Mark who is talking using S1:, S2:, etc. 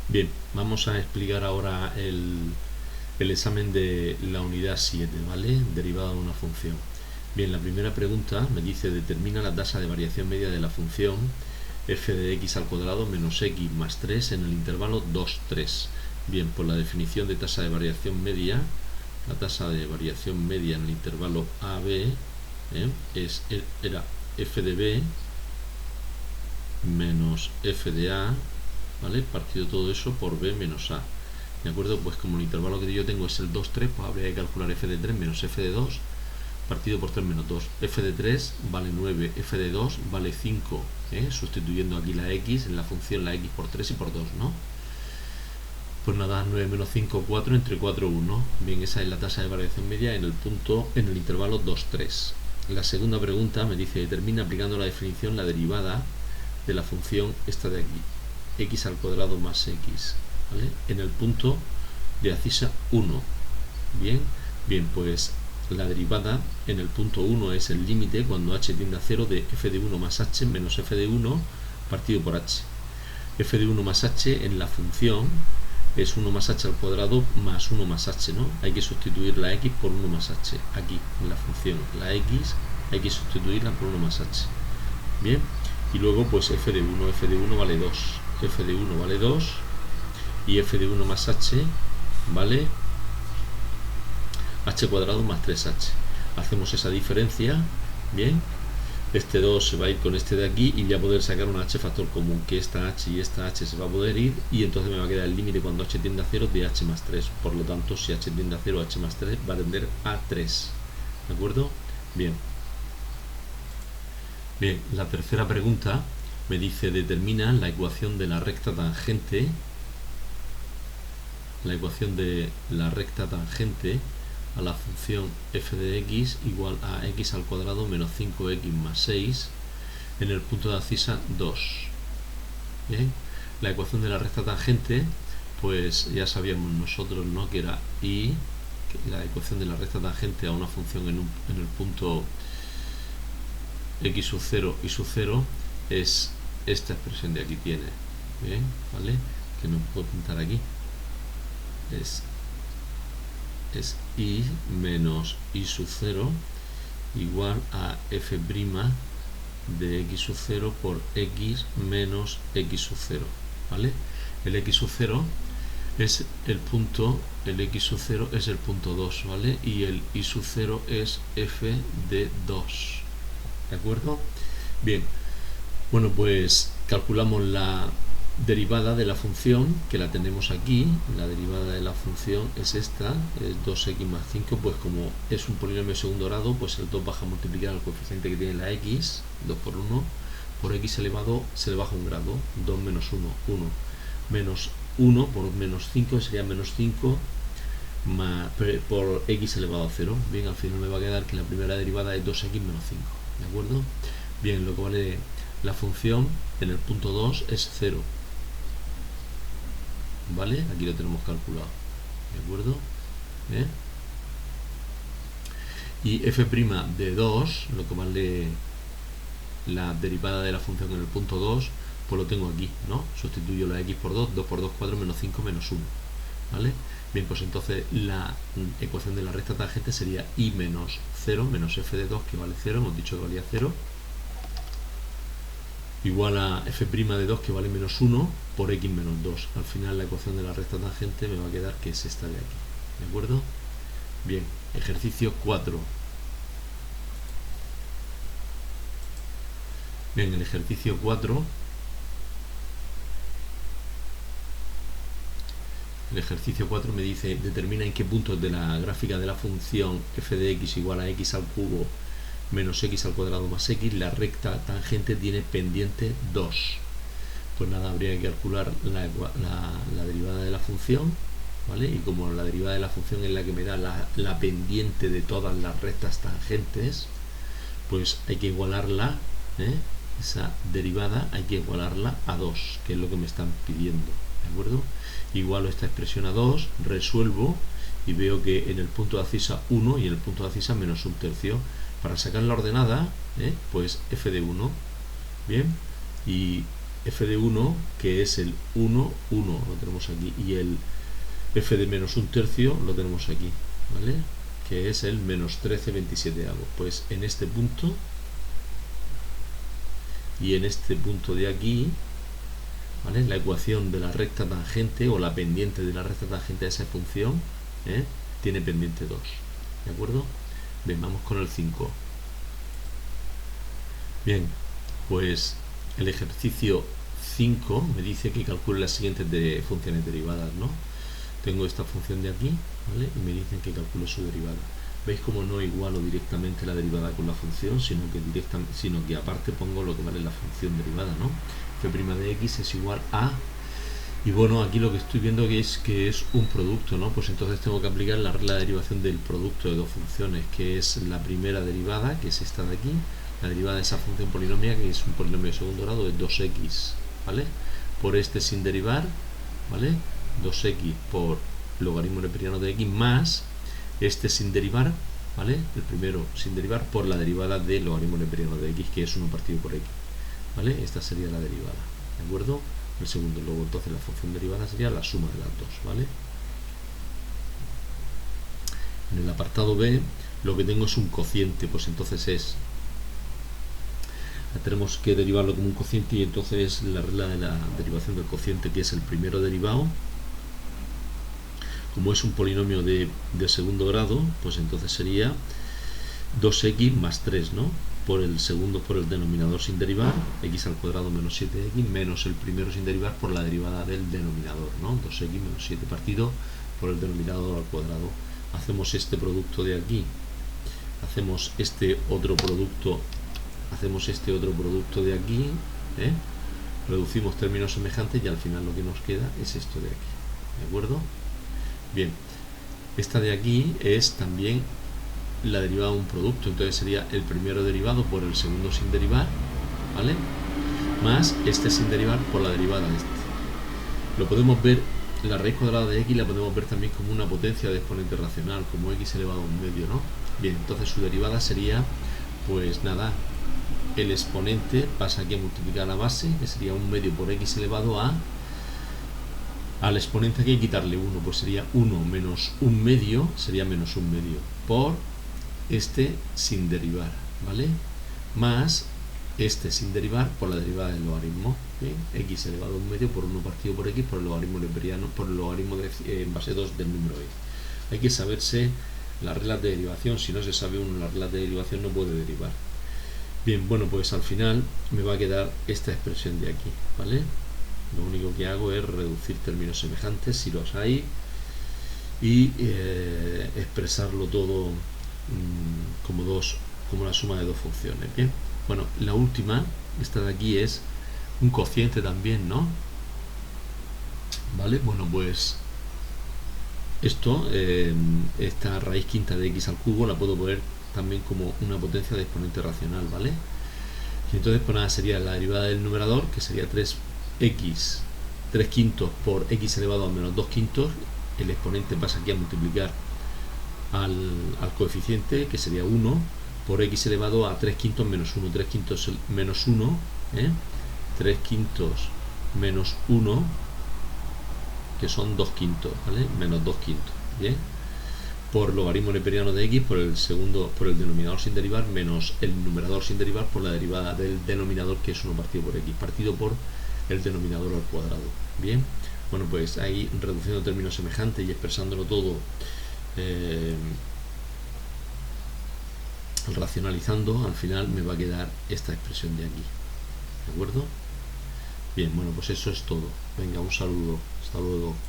S1: Bien, vamos a explicar ahora el examen de la unidad 7, ¿vale? Derivada de una función. Bien, la primera pregunta me dice: determina la tasa de variación media de la función f de x al cuadrado menos x más 3 en el intervalo 2, 3. Bien, pues la definición de tasa de variación media, la tasa de variación media en el intervalo AB era f de b menos f de a, ¿vale? Partido todo eso por b menos a. ¿De acuerdo? Pues como el intervalo que yo tengo es el 2, 3, pues habría que calcular f de 3 menos f de 2 partido por 3 menos 2. F de 3 vale 9, f de 2 vale 5, sustituyendo aquí la x en la función, la x por 3 y por 2, ¿no? Pues nada, 9 menos 5, 4, entre 4, 1. Bien, esa es la tasa de variación media en el intervalo 2, 3. La segunda pregunta me dice: determina aplicando la definición la derivada de la función esta de aquí, x al cuadrado más x, ¿vale? En el punto de abscisa 1. Bien, pues la derivada en el punto 1 es el límite cuando h tiende a 0 de f de 1 más h menos f de 1 partido por h. F de 1 más h en la función es 1 más h al cuadrado más 1 más h, ¿no? Hay que sustituir la x por 1 más h. Aquí, en la función, la x hay que sustituirla por 1 más h. Bien, y luego pues f de 1 vale 2. F de 1 vale 2 y f de 1 más h vale h cuadrado más 3h. Hacemos esa diferencia, bien, este 2 se va a ir con este de aquí y voy a poder sacar un h factor común, que esta h y esta h se va a poder ir, y entonces me va a quedar el límite cuando h tiende a 0 de h más 3. Por lo tanto, si h tiende a 0, h más 3 va a tender a 3. ¿De acuerdo? Bien, la tercera pregunta me dice: determina la ecuación de la recta tangente, a la función f de x igual a x al cuadrado menos 5x más 6 en el punto de abscisa 2. Bien, la ecuación de la recta tangente, pues ya sabíamos nosotros, ¿no?, que era y, que la ecuación de la recta tangente a una función en el punto x sub 0 y sub 0 es esta expresión de aquí, tiene, bien, ¿vale? Que no puedo pintar aquí, es y menos y sub 0 igual a f' de x sub 0 por x menos x sub 0, ¿vale? El x sub 0 es el punto, el x sub 0 es el punto 2, ¿vale? Y el y sub 0 es f de 2, ¿de acuerdo? Bien, bueno, pues calculamos la derivada de la función, que la tenemos aquí. La derivada de la función es esta, es 2x más 5, pues como es un polinomio de segundo grado, pues el 2 baja a multiplicar al coeficiente que tiene la x, 2 por 1, por x elevado se le baja un grado, 2 menos 1, 1, menos 1 por menos 5 sería menos 5 más, por x elevado a 0. Bien, al final me va a quedar que la primera derivada es 2x menos 5, ¿de acuerdo? Bien, lo que vale la función en el punto 2 es 0, ¿vale? Aquí lo tenemos calculado, ¿de acuerdo? Y f' de 2, lo que vale la derivada de la función en el punto 2, pues lo tengo aquí, ¿no? Sustituyo la x por 2, 2 por 2, 4, menos 5, menos 1, ¿vale? Bien, pues entonces la ecuación de la recta tangente sería y menos 0 menos f de 2, que vale 0, hemos dicho que valía 0, igual a f' de 2, que vale menos 1, por x menos 2. Al final la ecuación de la recta tangente me va a quedar que es esta de aquí, ¿de acuerdo? Bien, ejercicio 4. Bien, el ejercicio 4, me dice: determina en qué puntos de la gráfica de la función f de x igual a x al cubo menos x al cuadrado más x la recta tangente tiene pendiente 2. Pues nada, habría que calcular la derivada de la función, ¿vale? Y como la derivada de la función es la que me da la pendiente de todas las rectas tangentes, pues hay que igualarla, esa derivada hay que igualarla a 2, que es lo que me están pidiendo, ¿de acuerdo? Igualo esta expresión a 2, resuelvo y veo que en el punto de abscisa 1 y en el punto de abscisa menos un tercio. Para sacar la ordenada, pues f de 1, bien, y f de 1, que es el 1, 1, lo tenemos aquí, y el f de menos 1/3 lo tenemos aquí, ¿vale? Que es el menos 13/27. Pues en este punto y en este punto de aquí, ¿vale? La ecuación de la recta tangente o la pendiente de la recta tangente de esa función tiene pendiente 2, ¿de acuerdo? Bien, vamos con el 5. Bien, pues el ejercicio 5 me dice que calcule las siguientes funciones derivadas, ¿no? Tengo esta función de aquí, ¿vale? Y me dicen que calcule su derivada. ¿Veis cómo no igualo directamente la derivada con la función, sino que aparte pongo lo que vale la función derivada, ¿no? f' de x es igual a... Y bueno, aquí lo que estoy viendo que es un producto, ¿no? Pues entonces tengo que aplicar la regla de derivación del producto de dos funciones, que es la primera derivada, que es esta de aquí, la derivada de esa función polinomial, que es un polinomio de segundo grado, de 2x, ¿vale? Por este sin derivar, ¿vale? 2x por logaritmo neperiano de x más este sin derivar, ¿vale? El primero sin derivar por la derivada de logaritmo neperiano de x, que es 1 partido por x, ¿vale? Esta sería la derivada, ¿de acuerdo? El segundo, luego entonces la función derivada sería la suma de las dos, ¿vale? En el apartado B lo que tengo es un cociente, pues entonces tenemos que derivarlo como un cociente, y entonces la regla de la derivación del cociente, que es el primero derivado, como es un polinomio de segundo grado, pues entonces sería 2x más 3, ¿no? Por el segundo por el denominador sin derivar, x al cuadrado menos 7x, menos el primero sin derivar por la derivada del denominador, ¿no? 2x menos 7 partido por el denominador al cuadrado. Hacemos este producto de aquí, hacemos este otro producto de aquí, reducimos términos semejantes y al final lo que nos queda es esto de aquí, ¿de acuerdo? Bien, esta de aquí es también la derivada de un producto, entonces sería el primero derivado por el segundo sin derivar, ¿vale? Más este sin derivar por la derivada de este. Lo podemos ver, la raíz cuadrada de x la podemos ver también como una potencia de exponente racional, como x elevado a un medio, ¿no? Bien, entonces su derivada sería, pues nada, el exponente pasa aquí a multiplicar la base, que sería un medio por x elevado a... Al exponente aquí hay que quitarle 1, pues sería 1 menos un medio, sería menos un medio, por este sin derivar, ¿vale? Más este sin derivar por la derivada del logaritmo, ¿bien? X elevado a un medio por 1 partido por x por el logaritmo neperiano, por el logaritmo en base 2 del número x. Hay que saberse las reglas de derivación, si no se sabe uno las reglas de derivación no puede derivar. Bien, bueno, pues al final me va a quedar esta expresión de aquí, ¿vale? Lo único que hago es reducir términos semejantes, si los hay, y expresarlo todo como la suma de dos funciones. Bien, bueno, la última, esta de aquí, es un cociente también, ¿no? Vale, bueno, pues esto, esta raíz quinta de x al cubo la puedo poner también como una potencia de exponente racional, ¿vale? Y entonces pues nada, sería la derivada del numerador, que sería 3 quintos por x elevado a menos 2 quintos, el exponente pasa aquí a multiplicar al coeficiente, que sería 1, por x elevado a 3 quintos menos 1, 3 quintos menos 1, 3 quintos menos 1, que son 2 quintos, ¿vale? Menos 2 quintos, ¿bien? Por logaritmo neperiano de x, por el denominador sin derivar, menos el numerador sin derivar por la derivada del denominador, que es 1 partido por x, partido por el denominador al cuadrado. Bien, bueno, pues ahí reduciendo términos semejantes y expresándolo todo, racionalizando, al final me va a quedar esta expresión de aquí, ¿de acuerdo? Bien, bueno, pues eso es todo. Venga, un saludo, hasta luego.